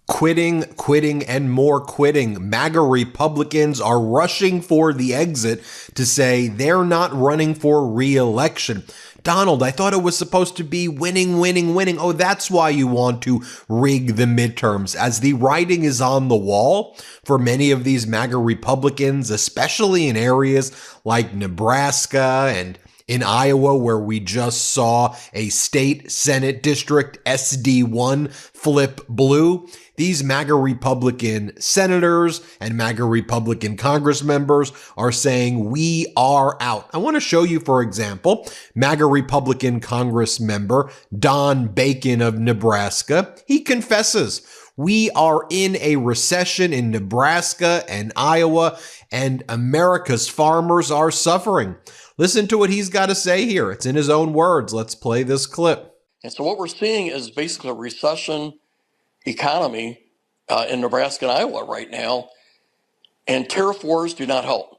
Quitting, and more quitting. MAGA Republicans are rushing for the exit to say they're not running for re-election. Donald, I thought it was supposed to be winning. Oh, that's why you want to rig the midterms, as the writing is on the wall for many of these MAGA Republicans, especially in areas like Nebraska and in Iowa, where we just saw a state Senate district SD1 flip blue. These MAGA Republican senators and MAGA Republican Congress members are saying we are out. I want to show you, for example, MAGA Republican Congress member Don Bacon of Nebraska. He confesses we are in a recession in Nebraska and Iowa, and America's farmers are suffering. Listen to what he's got to say here. It's in his own words. Let's play this clip. And so what we're seeing is basically a recession economy in Nebraska and Iowa right now, and tariff wars do not help.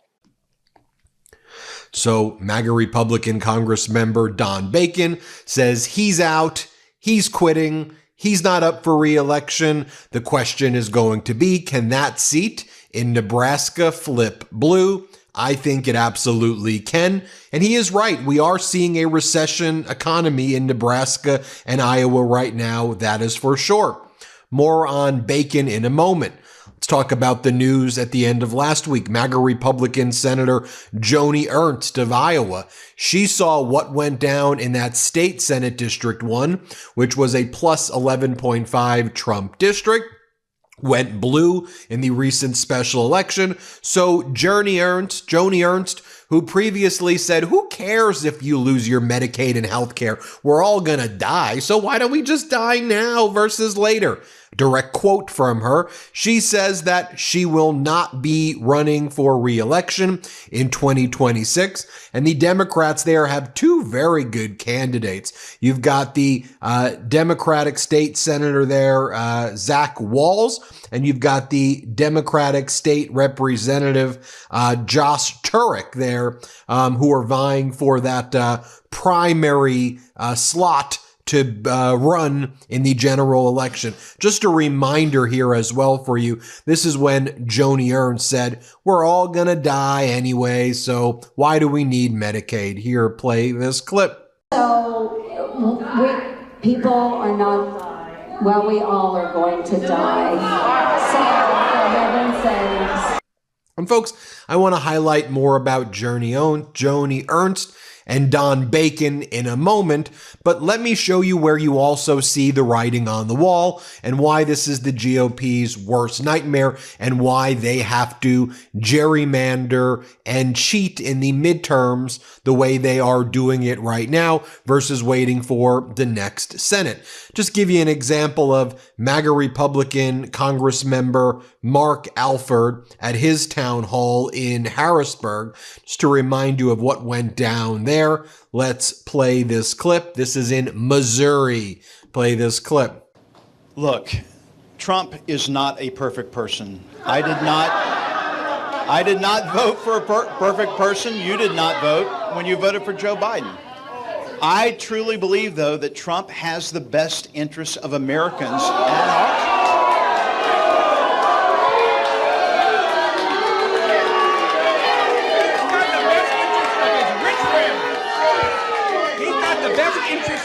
So MAGA Republican Congress member Don Bacon says he's out, he's quitting, he's not up for re-election. The question is going to be, can that seat in Nebraska flip blue? I think it absolutely can. And he is right. We are seeing a recession economy in Nebraska and Iowa right now. That is for sure. More on Bacon in a moment. Let's talk about the news at the end of last week. MAGA Republican Senator Joni Ernst of Iowa. She saw what went down in that state Senate District 1, which was a plus 11.5 Trump district. Went blue in the recent special election. So Joni Ernst, who previously said, who cares if you lose your Medicaid and health care? We're all going to die. So why don't we just die now versus later? Direct quote from her. She says that she will not be running for re-election in 2026. And the Democrats there have two very good candidates. You've got the Democratic state senator there, Zach Walz, and you've got the Democratic state representative, Josh Turek there, who are vying for that primary slot to run in the general election. Just a reminder here as well for you. This is when Joni Ernst said, we're all going to die anyway, so why do we need Medicaid? Here, play this clip. So people are not, well, we all are going to die. So, for heaven's sakes. And folks, I want to highlight more about Joni Ernst and Don Bacon in a moment, but let me show you where you also see the writing on the wall and why this is the GOP's worst nightmare and why they have to gerrymander and cheat in the midterms the way they are doing it right now versus waiting for the next Senate. Just give you an example of MAGA Republican Congress member Mark Alford at his town hall in Harrisburg, just to remind you of what went down there. Let's play this clip. This is in Missouri. Play this clip. Look, Trump is not a perfect person. I did not vote for a perfect person. You did not vote when you voted for Joe Biden. I truly believe, though, that Trump has the best interests of Americans at heart.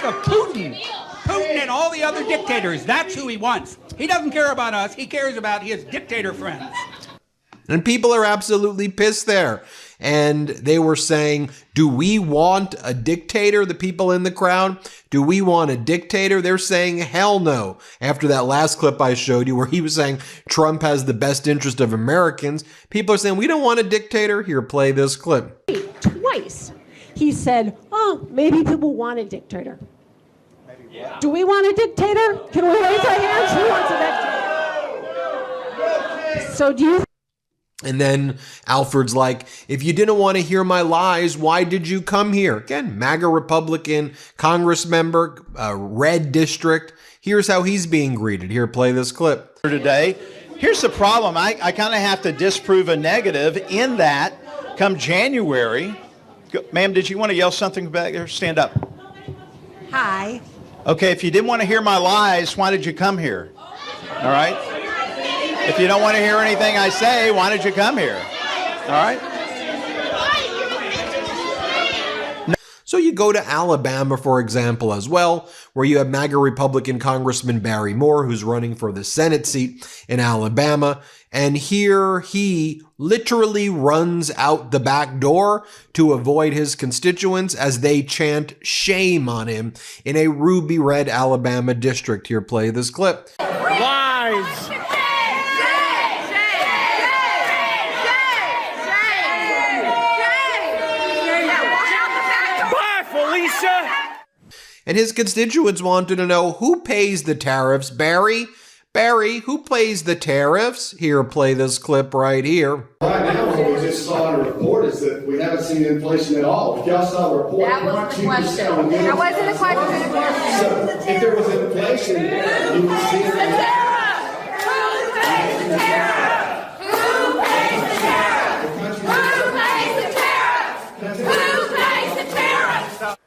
Of Putin and all the other dictators. That's who he wants. He doesn't care about us. He cares about his dictator friends. And people are absolutely pissed there. And they were saying, do we want a dictator? The people in the crowd, do we want a dictator? They're saying, hell no. After that last clip I showed you where he was saying Trump has the best interest of Americans, people are saying, we don't want a dictator. Here, play this clip. Twice. He said, oh, maybe people want a dictator. Yeah. Do we want a dictator? Can we raise our hands? Who wants a dictator? So do you... And then Alford's like, if you didn't want to hear my lies, why did you come here? Again, MAGA Republican Congress member, red district. Here's how he's being greeted. Here, play this clip. Today, here's the problem. I kind of have to disprove a negative in that come January... Ma'am, did you want to yell something back there? Stand up. Hi. Okay, if you didn't want to hear my lies, why did you come here? All right? If you don't want to hear anything I say, why don't you come here? All right? So you go to Alabama, for example, as well, where you have MAGA Republican Congressman Barry Moore, who's running for the Senate seat in Alabama. And here he literally runs out the back door to avoid his constituents as they chant shame on him in a ruby red Alabama district. Here, play this clip. Lies. And his constituents wanted to know, who pays the tariffs, Barry? Barry, who pays the tariffs? Here, play this clip right here. Right now, what we just saw in a report is that we haven't seen inflation at all. If y'all saw a report, that wasn't the question. That wasn't a question. So if there was inflation, you would see it. Who pays the tariff? Who pays the tariff? Who pays the tariff? Who pays the tariff?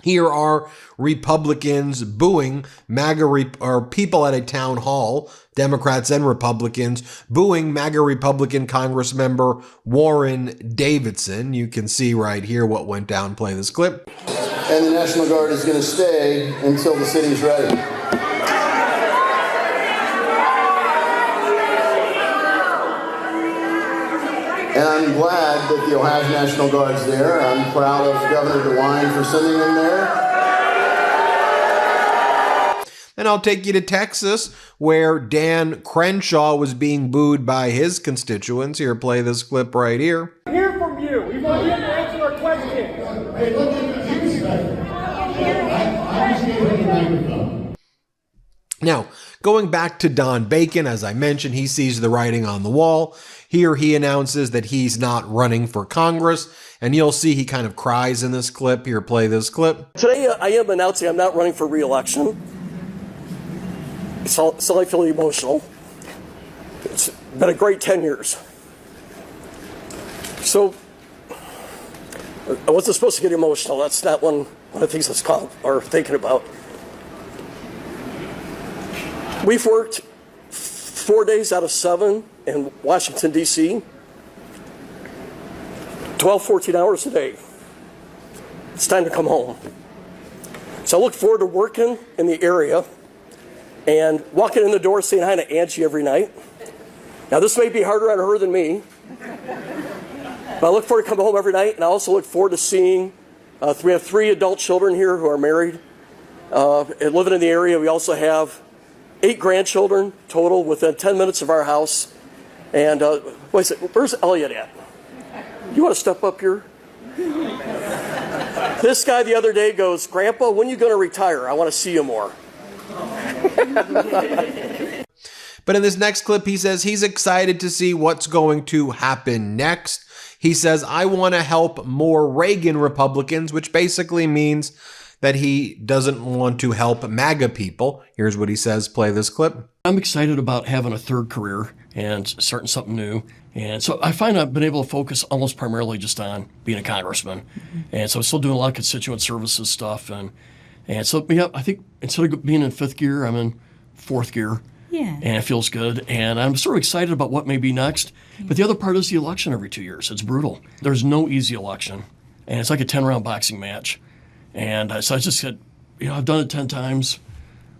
Here are Republicans booing MAGA, or people at a town hall, Democrats and Republicans, booing MAGA Republican Congressmember Warren Davidson. You can see right here what went down. Play this clip. And the National Guard is going to stay until the city's ready. And I'm glad that the Ohio National Guard's there. I'm proud of Governor DeWine for sending them there. And I'll take you to Texas, where Dan Crenshaw was being booed by his constituents. Here, play this clip right here. Hear from you. We want you to answer our questions. Hey, look at Now, going back to Don Bacon, as I mentioned, he sees the writing on the wall. Here he announces that he's not running for Congress, and you'll see he kind of cries in this clip. Here, play this clip. Today, I am announcing I'm not running for re-election. So I feel emotional. It's been a great 10 years. So I wasn't supposed to get emotional. That's not one of the things I'm thinking about. We've worked 4 days out of 7 in Washington, D.C., 12, 14 hours a day. It's time to come home. So I look forward to working in the area and walking in the door saying hi to Angie every night. Now, this may be harder on her than me, but I look forward to coming home every night, and I also look forward to seeing, we have 3 adult children here who are married and living in the area. We also have 8 grandchildren total within 10 minutes of our house. And wait a second, where's Elliot at? You want to step up here? This guy the other day goes, Grandpa, when are you going to retire? I want to see you more. But in this next clip, he says he's excited to see what's going to happen next. He says, I want to help more Reagan Republicans, which basically means that he doesn't want to help MAGA people. Here's what he says. Play this clip. I'm excited about having a third career and starting something new. And so I find I've been able to focus almost primarily just on being a congressman. Mm-hmm. And so I'm still doing a lot of constituent services stuff. And so, yeah, I think instead of being in 5th gear, I'm in 4th gear. Yeah. And it feels good. And I'm sort of excited about what may be next. But the other part is the election every 2 years. It's brutal. There's no easy election. And it's like a 10-round boxing match. And so I just said, I've done it 10 times.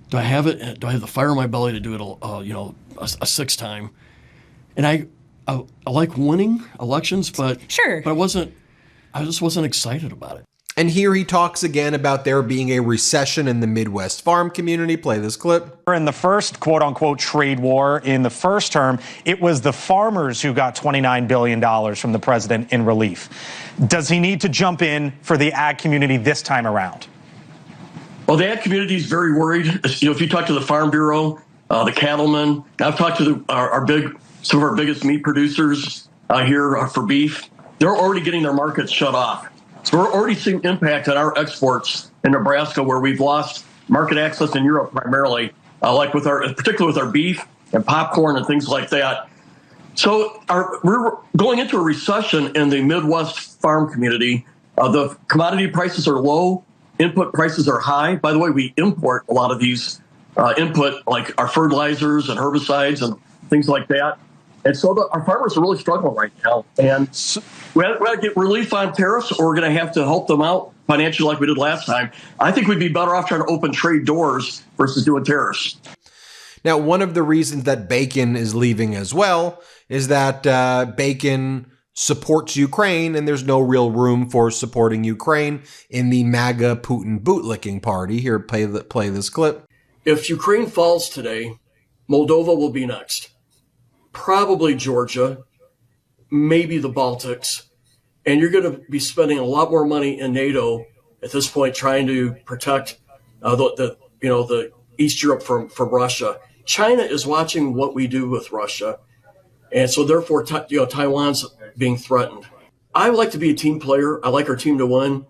Do I have it? Do I have the fire in my belly to do it, a 6th time? And I like winning elections, but sure. But I just wasn't excited about it. And here he talks again about there being a recession in the Midwest farm community. Play this clip. In the first quote-unquote trade war in the first term, it was the farmers who got $29 billion from the president in relief. Does he need to jump in for the ag community this time around? Well, the ag community is very worried. If you talk to the Farm Bureau, the cattlemen, I've talked to some of our biggest meat producers here for beef. They're already getting their markets shut off. So we're already seeing impact on our exports in Nebraska, where we've lost market access in Europe primarily, particularly with our beef and popcorn and things like that. So we're going into a recession in the Midwest farm community. The commodity prices are low, input prices are high. By the way, we import a lot of these input, like our fertilizers and herbicides and things like that. And so our farmers are really struggling right now. And we have to get relief on tariffs, or we're going to have to help them out financially like we did last time. I think we'd be better off trying to open trade doors versus doing tariffs. Now, one of the reasons that Bacon is leaving as well is that Bacon supports Ukraine, and there's no real room for supporting Ukraine in the MAGA Putin bootlicking party. Here, play this clip. If Ukraine falls today, Moldova will be next. Probably Georgia, maybe the Baltics, and you're going to be spending a lot more money in NATO at this point trying to protect the East Europe from Russia. China is watching what we do with Russia, and so therefore Taiwan's being threatened. I would like to be a team player. I like our team to win,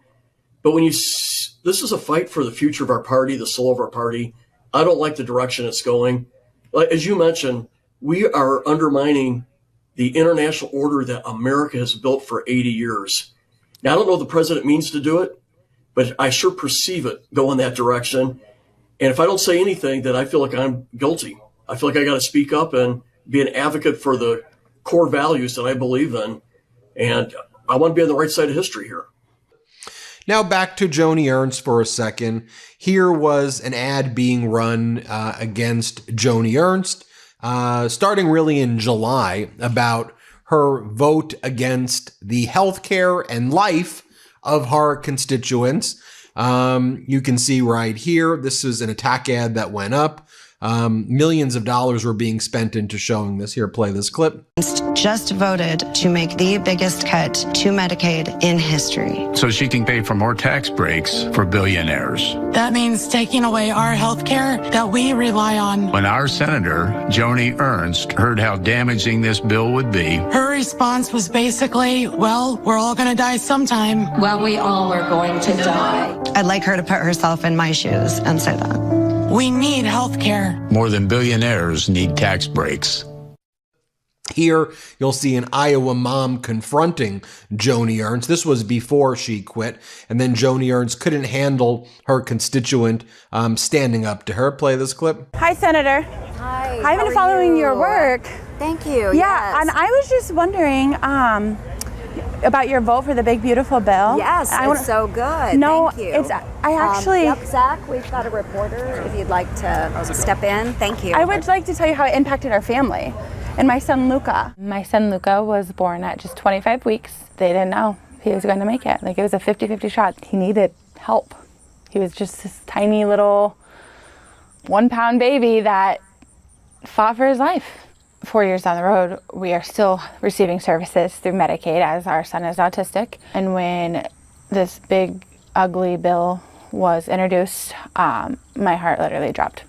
but this is a fight for the future of our party, the soul of our party. I don't like the direction it's going. As you mentioned, we are undermining the international order that America has built for 80 years. Now, I don't know if the president means to do it, but I sure perceive it going that direction. And if I don't say anything, then I feel like I'm guilty. I feel like I got to speak up and be an advocate for the core values that I believe in. And I want to be on the right side of history here. Now back to Joni Ernst for a second. Here was an ad being run against Joni Ernst, starting really in July, about her vote against the health care and life of her constituents. You can see right here, this is an attack ad that went up. Millions of dollars were being spent into showing this. Here, play this clip. Just voted to make the biggest cut to Medicaid in history. So she can pay for more tax breaks for billionaires. That means taking away our health care that we rely on. When our senator, Joni Ernst, heard how damaging this bill would be, her response was basically, well, we're all going to die sometime. Well, we all are going to die. I'd like her to put herself in my shoes and say that. We need health care. More than billionaires need tax breaks. Here, you'll see an Iowa mom confronting Joni Ernst. This was before she quit. And then Joni Ernst couldn't handle her constituent standing up to her. Play this clip. Hi, Senator. Hi. I've been following your work. Thank you. Yeah, yes. and I was just wondering about your vote for the big, beautiful bill. Yes, it's so good. No, thank you. I actually... Yep, Zach, we've got a reporter if you'd like to step in. Thank you. I would like to tell you how it impacted our family and my son, Luca. My son, Luca, was born at just 25 weeks. They didn't know he was going to make it. Like, it was a 50-50 shot. He needed help. He was just this tiny little 1-pound baby that fought for his life. 4 years down the road, we are still receiving services through Medicaid as our son is autistic. And when this big, ugly bill was introduced, my heart literally dropped.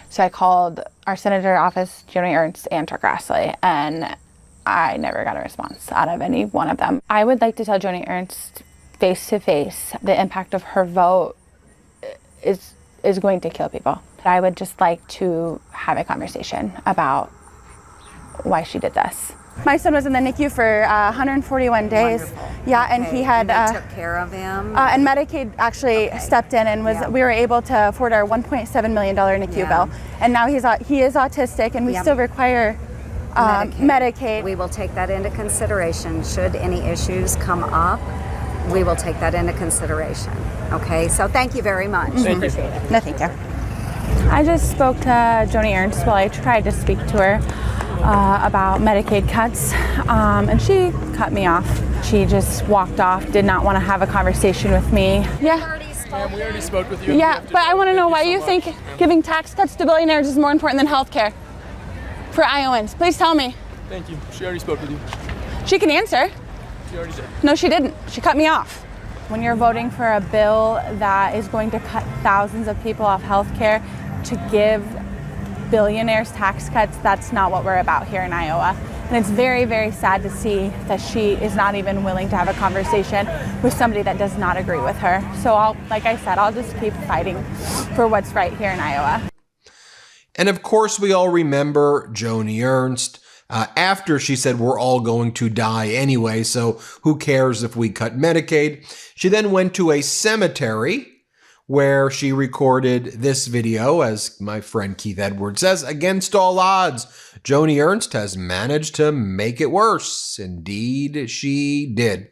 So I called our senator office, Joni Ernst, and Chuck Grassley, and I never got a response out of any one of them. I would like to tell Joni Ernst face to face the impact of her vote is going to kill people. I would just like to have a conversation about why she did this. My son was in the NICU for 141 days. Wonderful. Yeah, and okay. he had and they took care of him. And Medicaid actually stepped in and we were able to afford our $1.7 million NICU bill. And now he is autistic, and we still require Medicaid. We will take that into consideration. Should any issues come up, we will take that into consideration. Okay, so thank you very much. Appreciate it. No, thank you. I just spoke to Joni Ernst while I tried to speak to her about Medicaid cuts, and she cut me off. She just walked off, did not want to have a conversation with me. Yeah. We already spoke with you. Yeah, but I want to know why you think giving tax cuts to billionaires is more important than health care for Iowans. Please tell me. Thank you. She already spoke with you. She can answer. She already did. No, she didn't. She cut me off. When you're voting for a bill that is going to cut thousands of people off health care to give billionaires tax cuts, that's not what we're about here in Iowa. And it's very, very sad to see that she is not even willing to have a conversation with somebody that does not agree with her. So like I said, I'll just keep fighting for what's right here in Iowa. And of course, we all remember Joni Ernst. After she said we're all going to die anyway, so who cares if we cut Medicaid? She then went to a cemetery where she recorded this video. As my friend Keith Edwards says, against all odds, Joni Ernst has managed to make it worse. Indeed, she did.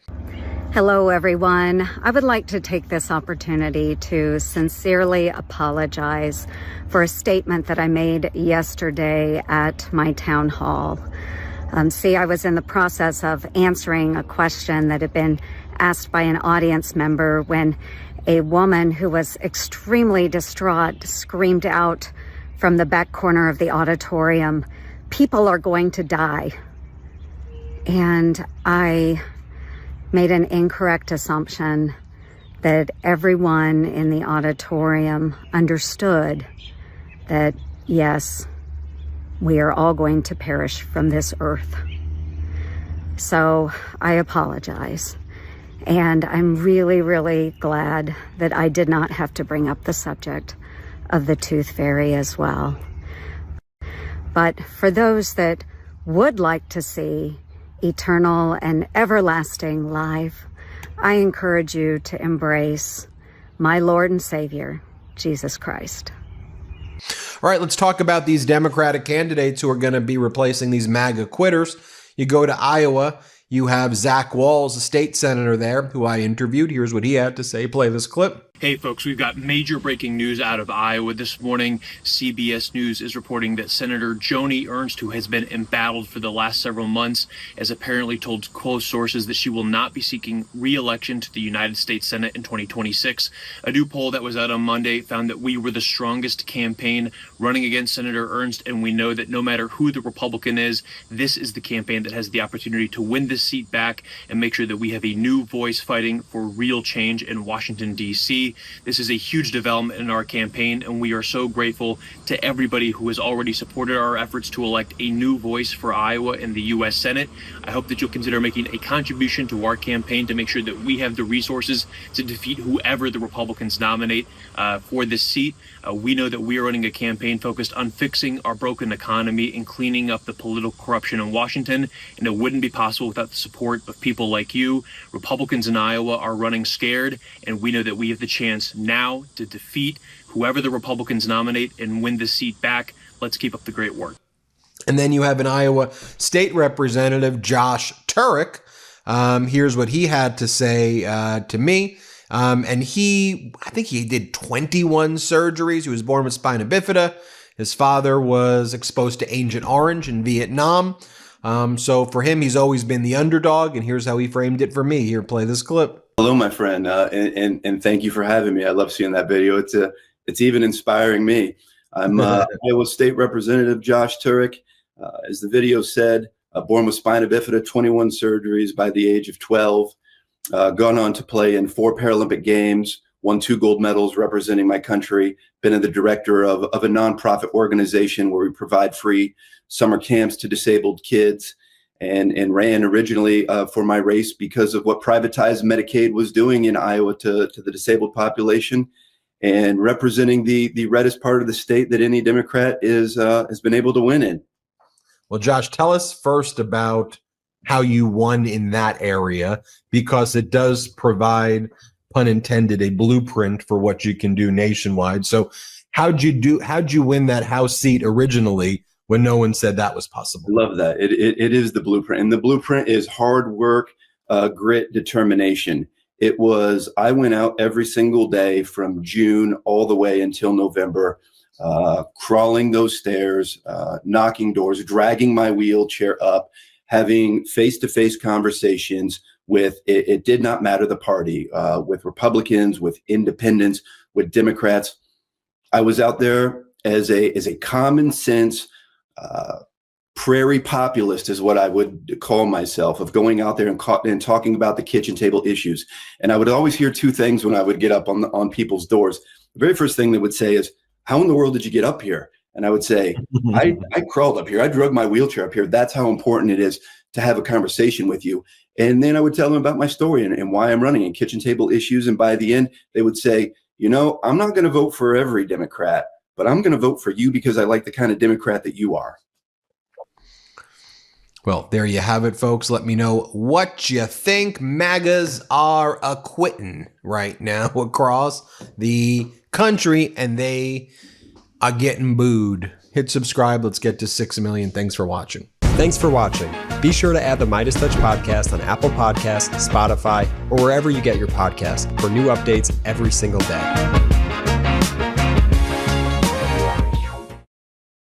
Hello, everyone. I would like to take this opportunity to sincerely apologize for a statement that I made yesterday at my town hall. I was in the process of answering a question that had been asked by an audience member when a woman who was extremely distraught screamed out from the back corner of the auditorium, "People are going to die." And I made an incorrect assumption that everyone in the auditorium understood that, yes, we are all going to perish from this earth. So I apologize. And I'm really, really glad that I did not have to bring up the subject of the tooth fairy as well. But for those that would like to see eternal and everlasting life, I encourage you to embrace my Lord and Savior, Jesus Christ. All right, let's talk about these Democratic candidates who are going to be replacing these MAGA quitters. You go to Iowa, you have Zach Walz, a state senator there, who I interviewed. Here's what he had to say. Play this clip. Hey folks, we've got major breaking news out of Iowa this morning. CBS News is reporting that Senator Joni Ernst, who has been embattled for the last several months, has apparently told close sources that she will not be seeking re-election to the United States Senate in 2026. A new poll that was out on Monday found that we were the strongest campaign running against Senator Ernst, and we know that no matter who the Republican is, this is the campaign that has the opportunity to win this seat back and make sure that we have a new voice fighting for real change in Washington, D.C. This is a huge development in our campaign, and we are so grateful to everybody who has already supported our efforts to elect a new voice for Iowa in the U.S. Senate. I hope that you'll consider making a contribution to our campaign to make sure that we have the resources to defeat whoever the Republicans nominate for this seat. We know that we are running a campaign focused on fixing our broken economy and cleaning up the political corruption in Washington, and it wouldn't be possible without the support of people like you. Republicans in Iowa are running scared, and we know that we have the chance now to defeat whoever the Republicans nominate and win this seat back. Let's keep up the great work. And then you have an Iowa State Representative, Josh Turek. Here's what he had to say to me. And I think he did 21 surgeries. He was born with spina bifida. His father was exposed to Agent Orange in Vietnam. So for him, he's always been the underdog. And here's how he framed it for me. Here, play this clip. Hello, my friend, and thank you for having me. I love seeing that video. It's even inspiring me. I'm Iowa State Representative Josh Turek. As the video said, born with spina bifida, 21 surgeries by the age of 12. Gone on to play in 4 Paralympic Games, won 2 gold medals representing my country. Been the director of a nonprofit organization where we provide free summer camps to disabled kids. And ran originally for my race because of what privatized Medicaid was doing in Iowa to the disabled population, and representing the reddest part of the state that any Democrat has been able to win in. Well, Josh, tell us first about how you won in that area, because it does provide, pun intended, a blueprint for what you can do nationwide. So how'd you win that House seat originally, when no one said that was possible? I love that. It is the blueprint. And the blueprint is hard work, grit, determination. I went out every single day from June all the way until November, crawling those stairs, knocking doors, dragging my wheelchair up, having face-to-face conversations with, it did not matter the party, with Republicans, with independents, with Democrats. I was out there as a common sense, prairie populist is what I would call myself, of going out there and talking about the kitchen table issues. And I would always hear 2 things when I would get up on people's doors. The very first thing they would say is, "How in the world did you get up here?" And I would say, I crawled up here. I drug my wheelchair up here. That's how important it is to have a conversation with you. And then I would tell them about my story and why I'm running and kitchen table issues. And by the end, they would say, I'm not going to vote for every Democrat, but I'm going to vote for you because I like the kind of Democrat that you are. Well, there you have it, folks. Let me know what you think. MAGAs are a-quitting right now across the country, and they are getting booed. Hit subscribe. Let's get to 6 million. Thanks for watching. Thanks for watching. Be sure to add the Meidas Touch podcast on Apple Podcasts, Spotify, or wherever you get your podcasts for new updates every single day.